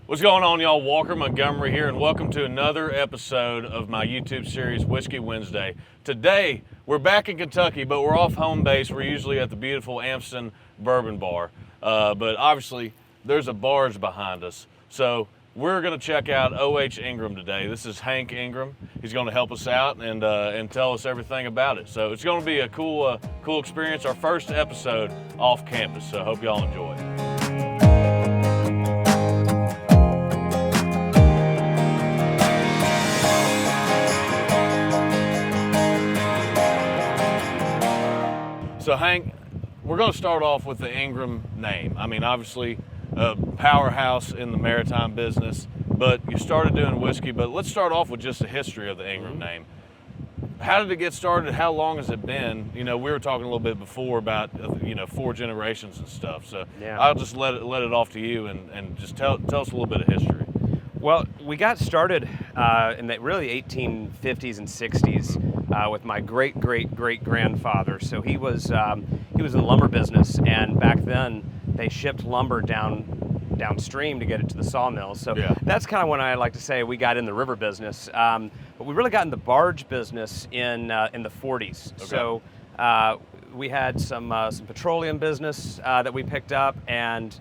What's going on, y'all? Walker Montgomery here, and welcome to another episode of my YouTube series, Whiskey Wednesday. Today, we're back in Kentucky, but we're off home base. We're usually at the beautiful Amston Bourbon Bar, but obviously, there's a barge behind us. So we're going to check out H Ingram today. This is Hank Ingram. He's going to help us out and tell us everything about it. So it's going to be a cool experience. Our first episode off campus. So I hope y'all enjoy. So Hank, we're going to start off with the Ingram name. I mean, obviously, a powerhouse in the maritime business, but you started doing whiskey. But let's start off with just the history of the Ingram name. How did it get started? How long has it been? You know, we were talking a little bit before about, 4 generations and stuff. So yeah. I'll just let it off to you and just tell us a little bit of history. Well, we got started in the really 1850s and 60s with my great-great-great-grandfather. So he was in the lumber business, and back then they shipped lumber downstream to get it to the sawmills. So yeah. That's kind of when I like to say we got in the river business. But we really got in the barge business in the 40s. Okay. So we had some petroleum business that we picked up, and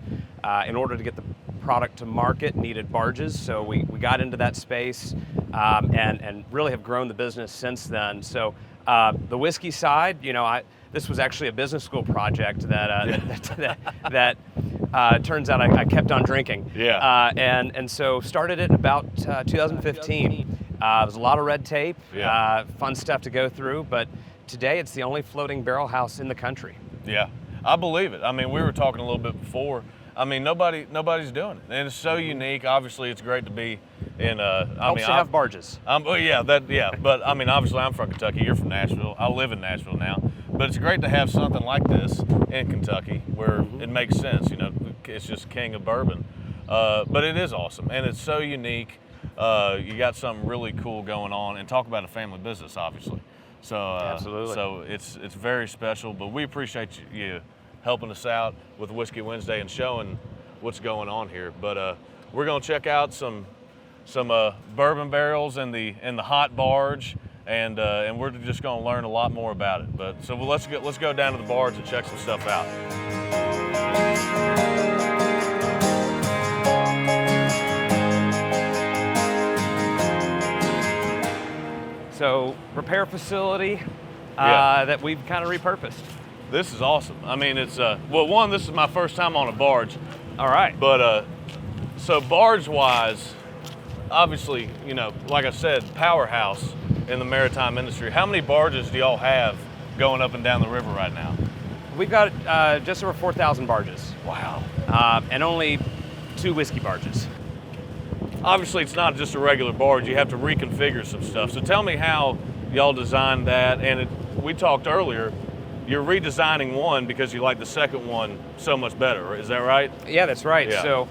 in order to get the product to market needed barges, so we got into that space and really have grown the business since then. So the whiskey side, this was actually a business school project that turns out I kept on drinking. Yeah. And so started it in about 2015. It was a lot of red tape, fun stuff to go through, but today it's the only floating barrel house in the country. Yeah, I believe it. I mean, we were talking a little bit before. I mean, nobody's doing it, and it's so unique. Obviously, it's great to be in. Helps to have barges. But I mean, obviously, I'm from Kentucky. You're from Nashville. I live in Nashville now, but it's great to have something like this in Kentucky where it makes sense. It's just king of bourbon, but it is awesome, and it's so unique. You got something really cool going on, and talk about a family business, obviously. So absolutely. So it's very special, but we appreciate you helping us out with Whiskey Wednesday and showing what's going on here. But we're going to check out some bourbon barrels in the hot barge, and we're just going to learn a lot more about it. But so let's go down to the barge and check some stuff out. So repair facility that we've kind of repurposed. This is awesome. I mean, it's this is my first time on a barge. All right. But so barge-wise, obviously, like I said, powerhouse in the maritime industry. How many barges do y'all have going up and down the river right now? We've got just over 4,000 barges. Wow. And only 2 whiskey barges. Obviously, it's not just a regular barge. You have to reconfigure some stuff. So tell me how y'all designed that. And we talked earlier, you're redesigning one because you like the second one so much better. Is that right? Yeah, that's right. Yeah. So,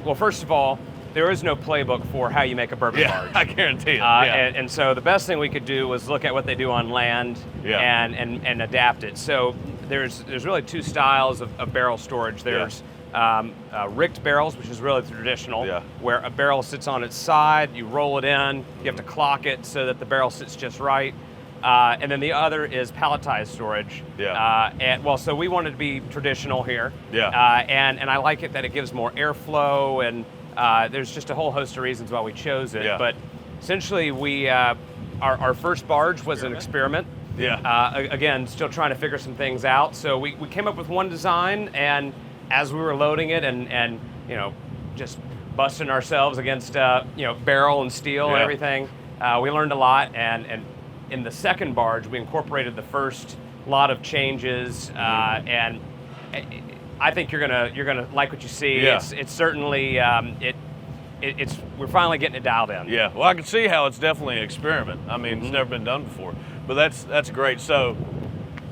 well, first of all, there is no playbook for how you make a bourbon barge. I guarantee it. And so the best thing we could do was look at what they do on land and adapt it. So there's really 2 styles of barrel storage. There's rigged barrels, which is really traditional, where a barrel sits on its side, you roll it in, you have to clock it so that the barrel sits just right. And then the other is palletized storage. So we wanted to be traditional here. And I like it that it gives more airflow, and there's just a whole host of reasons why we chose it. But essentially, our first barge was an experiment. Again, still trying to figure some things out. So we came up with one design, and as we were loading it and just busting ourselves against barrel and steel and everything, we learned a lot. And in the second barge, we incorporated the first lot of changes, and I think you're gonna like what you see. It's certainly we're finally getting it dialed in. Yeah, well, I can see how it's definitely an experiment. I mean, it's never been done before, but that's great. So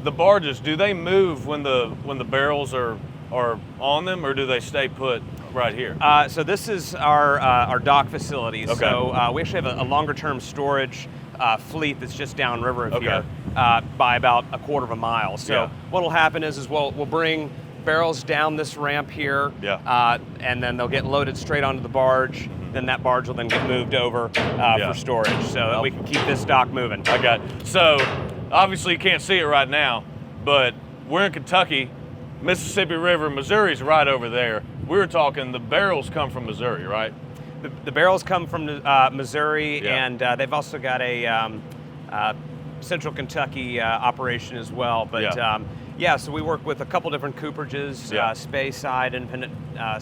the barges, do they move when the barrels are on them, or do they stay put right here? So this is our dock facility. Okay. So we actually have a longer term storage fleet that's just downriver of here by about a quarter of a mile. So what'll happen is we'll bring barrels down this ramp here, and then they'll get loaded straight onto the barge. Then that barge will then get moved over for storage, so that we can keep this dock moving. I got it. So obviously you can't see it right now, but we're in Kentucky. Mississippi River, Missouri's right over there. We were talking the barrels come from Missouri, right? The barrels come from Missouri, and they've also got a Central Kentucky operation as well. But so we work with a couple different cooperages, Speyside, independent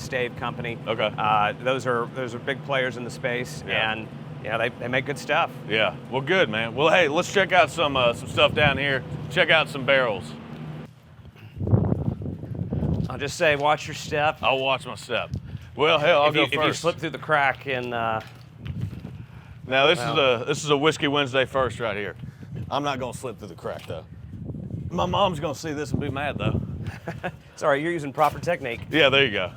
stave company. Okay. Those are big players in the space, and they make good stuff. Yeah. Well, good, man. Well, hey, let's check out some stuff down here. Check out some barrels. I'll just say, watch your step. I'll watch my step. Well, hell, I'll go first. If you slip through the crack in. Now this is a Whiskey Wednesday first right here. I'm not gonna slip through the crack though. My mom's gonna see this and be mad though. It's all right, you're using proper technique. Yeah, there you go.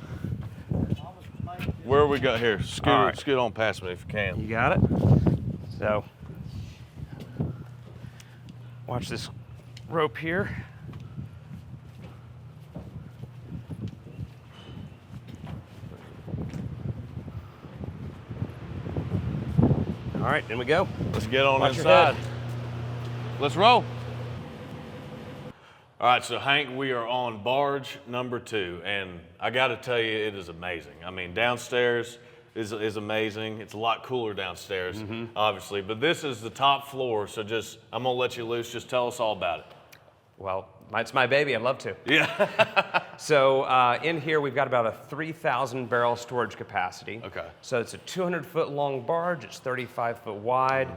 Where we got here? Scoot on past me if you can. You got it. So, watch this rope here. All right, in we go. Let's get on inside. Let's roll. All right, so Hank, we are on barge number 2, and I got to tell you, it is amazing. I mean, downstairs is amazing. It's a lot cooler downstairs, obviously, but this is the top floor, so I'm gonna let you loose. Just tell us all about it. Well, it's my baby. I'd love to. Yeah. So in here, we've got about a 3,000 barrel storage capacity. Okay. So it's a 200-foot long barge. It's 35-foot wide.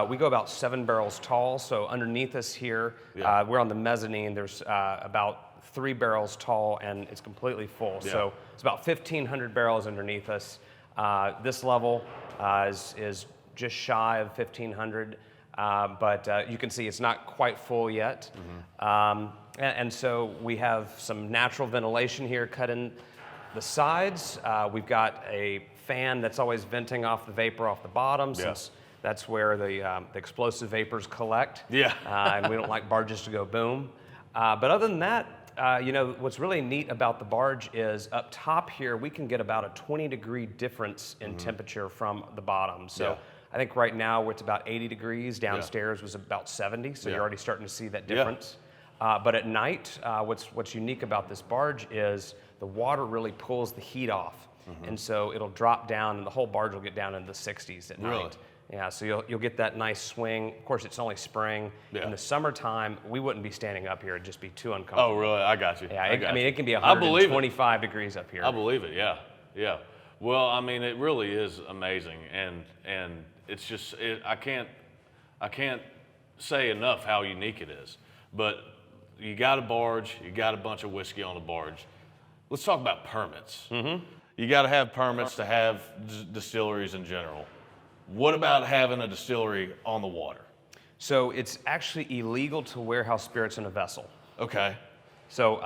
We go about 7 barrels tall. So underneath us here, we're on the mezzanine. There's about 3 barrels tall, and it's completely full. Yeah. So it's about 1,500 barrels underneath us. This level is just shy of 1,500. But you can see it's not quite full yet. And so we have some natural ventilation here cut in the sides. We've got a fan that's always venting off the vapor off the bottom, since that's where the explosive vapors collect. Yeah. And we don't like barges to go boom. But other than that, what's really neat about the barge is up top here, we can get about a 20-degree difference in temperature from the bottom. So I think right now it's about 80 degrees. Downstairs was about 70, so you're already starting to see that difference. But at night, what's unique about this barge is the water really pulls the heat off. And so it'll drop down, and the whole barge will get down into the 60s at night. Yeah, so you'll get that nice swing. Of course, it's only spring. In the summertime, we wouldn't be standing up here. It'd just be too uncomfortable. Oh, really? I got you. Yeah, I mean, it can be 125 degrees up here. I believe it, yeah. Well, I mean, it really is amazing, and it's just, I can't say enough how unique it is. But you got a barge, you got a bunch of whiskey on the barge. Let's talk about permits. You got to have permits to have distilleries in general. What about having a distillery on the water? So it's actually illegal to warehouse spirits in a vessel. Okay. So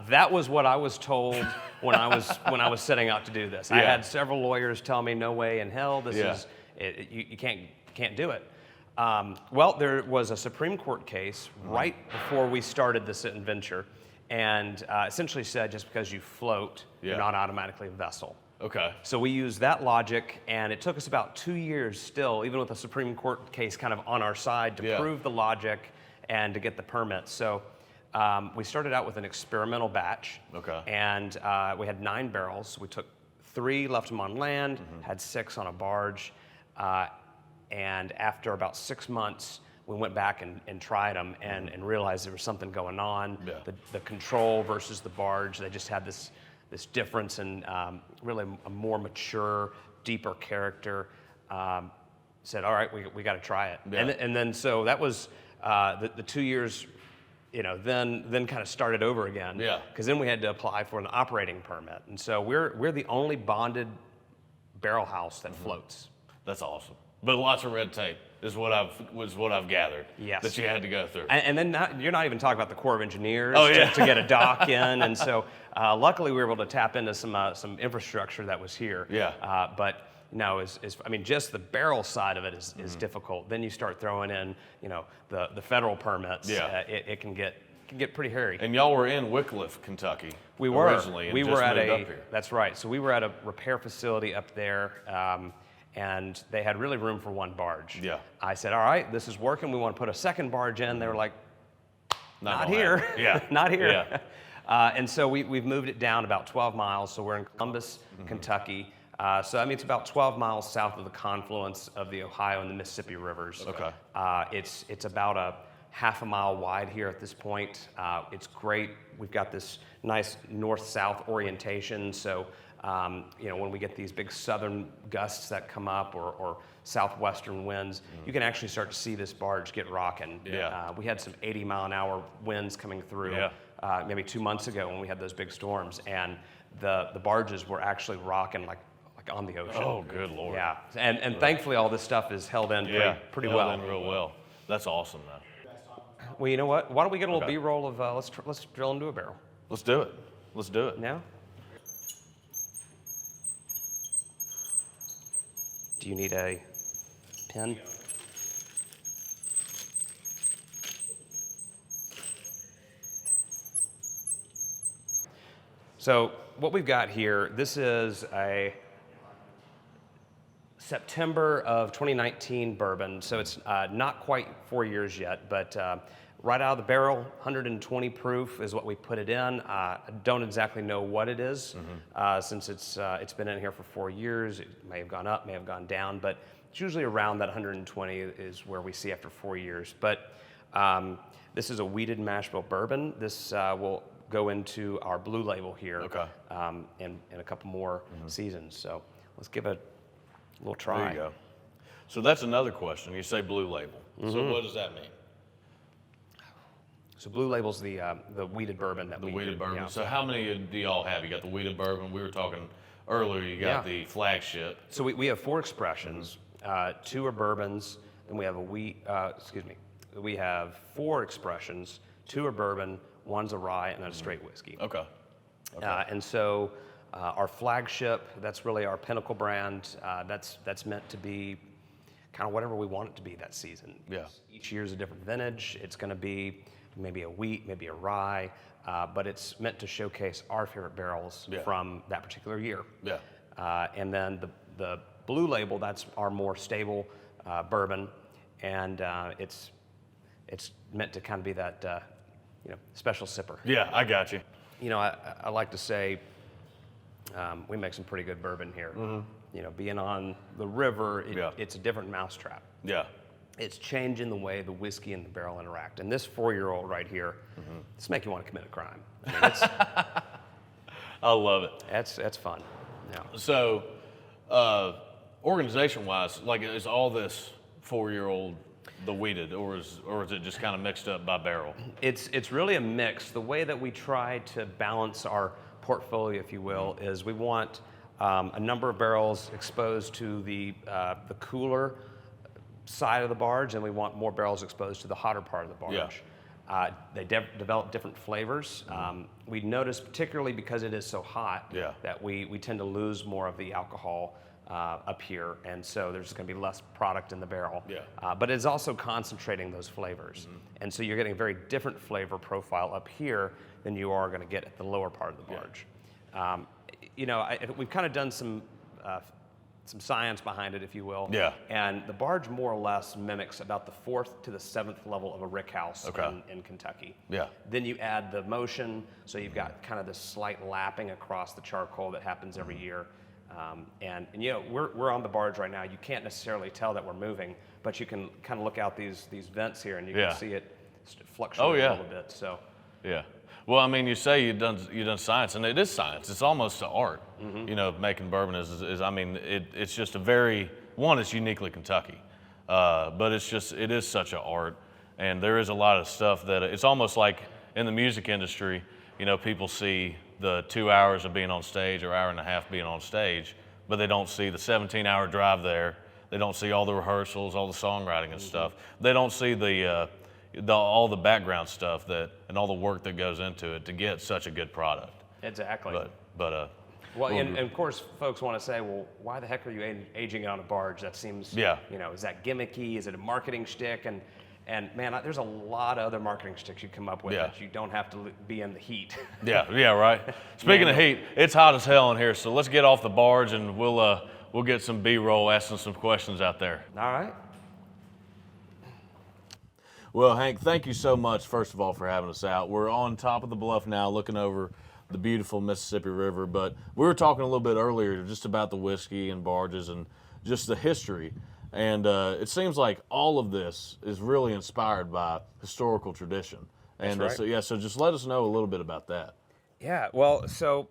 that was what I was told when I was setting out to do this. I had several lawyers tell me, no way in hell, this is you can't do it. Well, there was a Supreme Court case right before we started this adventure, and essentially said just because you float, you're not automatically a vessel. Okay. So we used that logic, and it took us about 2 years still, even with a Supreme Court case kind of on our side, to prove the logic and to get the permits. So we started out with an experimental batch. Okay. And we had 9 barrels. We took 3, left them on land, had 6 on a barge. And after about 6 months, we went back and tried them and realized there was something going on. The control versus the barge, they just had this difference in really a more mature, deeper character. Said, all right, we got to try it. And then so that was the 2 years, then kind of started over again. Yeah. Because then we had to apply for an operating permit. And so we're the only bonded barrel house that floats. That's awesome. But lots of red tape is what I've gathered. Yes. That you had to go through. And then you're not even talking about the Corps of Engineers to get a dock in. And so luckily we were able to tap into some infrastructure that was here. Yeah. But no, just the barrel side of it is difficult. Then you start throwing in, the federal permits. Yeah. It can get can get pretty hairy. And y'all were in Wickliffe, Kentucky. We were originally. And we just were at moved a up here. that's right. So we were at a repair facility up there, and they had really room for one barge. Yeah. I said, all right, this is working. We want to put a second barge in. They were like, not here. Yeah. Not here. Yeah. And so we've moved it down about 12 miles. So we're in Columbus, Kentucky. So I mean, it's about 12 miles south of the confluence of the Ohio and the Mississippi rivers. Okay. It's about a half a mile wide here at this point. It's great. We've got this nice north-south orientation. So when we get these big southern gusts that come up or southwestern winds, you can actually start to see this barge get rocking. Yeah. We had some 80-mile-an-hour winds coming through maybe 2 months ago when we had those big storms, and the barges were actually rocking like on the ocean. Oh, good Lord. Yeah, and thankfully all this stuff is held in pretty well. Held in real well. That's awesome, though. Well, you know what? Why don't we get a little B-roll of let's drill into a barrel. Let's do it. Let's do it. Now? Do you need a pen? So what we've got here, this is a September of 2019 bourbon. So it's not quite 4 years yet, but right out of the barrel, 120 proof is what we put it in. I don't exactly know what it is since it's been in here for 4 years. It may have gone up, may have gone down, but it's usually around that 120 is where we see after 4 years. But this is a wheated mash bill bourbon. This will go into our blue label here in a couple more seasons. So let's give it a little try. There you go. So that's another question. You say blue label. So what does that mean? So blue label's the wheated bourbon that The we wheated do. bourbon. Yeah. So how many do y'all have? You got the wheated bourbon. We were talking earlier. You got the flagship. So we have 4 expressions. 2 are bourbons, and we have we have 4 expressions. 2 are bourbon, 1's a rye, and then a straight whiskey. Okay. And so our flagship, that's really our pinnacle brand. That's meant to be kind of whatever we want it to be that season. Yeah. Each year is a different vintage. It's going to be maybe a wheat, maybe a rye, but it's meant to showcase our favorite barrels from that particular year. Yeah. And then the blue label, that's our more stable bourbon, and it's meant to kind of be that special sipper. Yeah, I got you. I like to say we make some pretty good bourbon here. Being on the river, it's a different mousetrap. Yeah. It's changing the way the whiskey and the barrel interact. And this 4-year-old right here, this make you want to commit a crime. I mean, I love it. That's fun. Yeah. So, organization-wise, like, is all this 4-year-old the wheated, or is it just kind of mixed up by barrel? It's really a mix. The way that we try to balance our portfolio, if you will, is we want a number of barrels exposed to the cooler side of the barge, and we want more barrels exposed to the hotter part of the barge. They develop different flavors. We notice, particularly because it is so hot, that we tend to lose more of the alcohol up here, and so there's going to be less product in the barrel. But it's also concentrating those flavors, and so you're getting a very different flavor profile up here than you are going to get at the lower part of the barge. We've kind of done some science behind it, if you will. And the barge more or less mimics about the 4th to the 7th level of a rick house in Kentucky. Then you add the motion, so you've got kind of this slight lapping across the charcoal that happens every year. And we're on the barge right now. You can't necessarily tell that we're moving, but you can kind of look out these vents here, and you can see it fluctuate a little bit. So. Well, I mean, you say you've done science, and it is science. It's almost an art. Making bourbon is I mean, it's just it's uniquely Kentucky, but it is such an art, and there is a lot of stuff that it's almost like in the music industry. People see the 2 hours of being on stage or hour and a half being on stage, but they don't see the 17-hour drive there. They don't see all the rehearsals, all the songwriting and stuff. They don't see all the background stuff and all the work that goes into it to get such a good product. Exactly. And of course, folks want to say, well, why the heck are you aging it on a barge? That seems, is that gimmicky? Is it a marketing shtick? And And man, there's a lot of other marketing sticks you come up with that you don't have to be in the heat. Yeah, right. Speaking of heat, it's hot as hell in here, so let's get off the barge and we'll get some B-roll asking some questions out there. All right. Well, Hank, thank you so much, first of all, for having us out. We're on top of the bluff now, looking over the beautiful Mississippi River, but we were talking a little bit earlier just about the whiskey and barges and just the history. And it seems like all of this is really inspired by historical tradition. And That's right. so just let us know a little bit about that. Yeah, well, so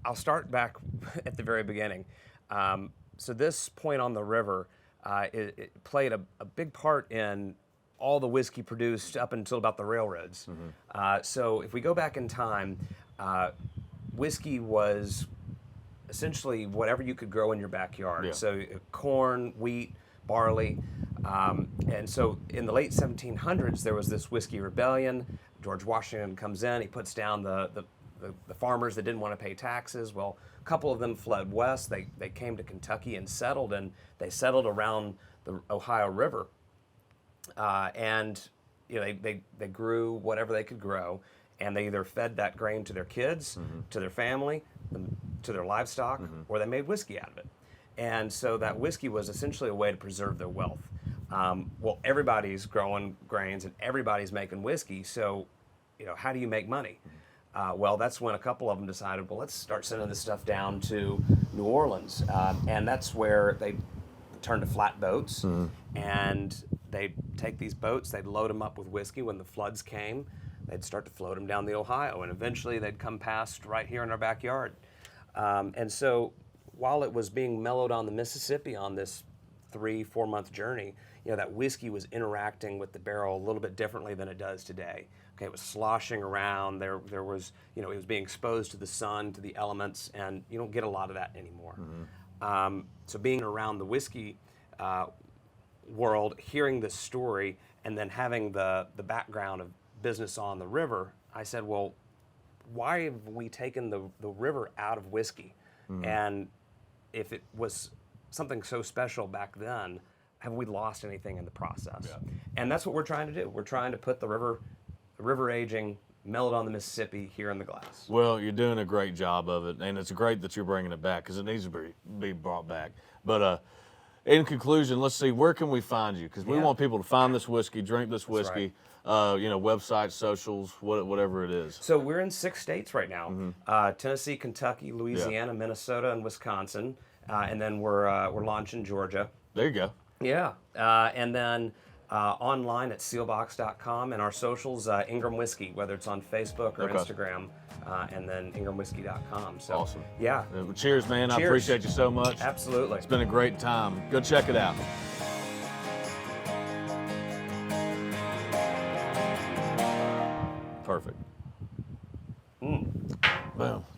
I'll start back at the very beginning. So this point on the river, it played a big part in all the whiskey produced up until about the railroads. So if we go back in time, whiskey was essentially whatever you could grow in your backyard. Yeah. So corn, wheat, barley. And so in the late 1700s, there was this whiskey rebellion. George Washington comes in, he puts down the farmers that didn't want to pay taxes. Well, a couple of them fled west. They came to Kentucky and settled, they settled around the Ohio River. And you know, they grew whatever they could grow, and they either fed that grain to their kids, to their family, to their livestock, or they made whiskey out of it. And so that whiskey was essentially a way to preserve their wealth. Well, everybody's growing grains and everybody's making whiskey, so you know, how do you make money? Well, that's when a couple of them decided, well, let's start sending this stuff down to New Orleans, and that's where they turned to flat boats, and they'd take these boats, they'd load them up with whiskey. When the floods came, they'd start to float them down the Ohio, and eventually they'd come past right here in our backyard. And so while it was being mellowed on the Mississippi on this 3-4 month journey, you know, that whiskey was interacting with the barrel a little bit differently than it does today. Okay, it was sloshing around, there was, you know, it was being exposed to the sun, to the elements, and you don't get a lot of that anymore. So being around the whiskey world, hearing this story, and then having the background of business on the river, I said, well, why have we taken the river out of whiskey? And if it was something so special back then, have we lost anything in the process? And that's what we're trying to do. We're trying to put the river aging, meld on the Mississippi here in the glass. Well, you're doing a great job of it, and it's great that you're bringing it back because it needs to be brought back. But in conclusion, let's see, where can we find you? Because we want people to find this whiskey, drink this whiskey, you know, websites, socials, whatever it is. So we're in 6 states right now: Tennessee, Kentucky, Louisiana, Minnesota, and Wisconsin, and then we're launching Georgia. There you go. Yeah, and then online at sealbox.com, and our socials, Ingram Whiskey, whether it's on Facebook or Instagram, and then ingramwhiskey.com. So, awesome. Yeah. Cheers, man. Cheers. I appreciate you so much. Absolutely. It's been a great time. Go check it out. Perfect. Boom.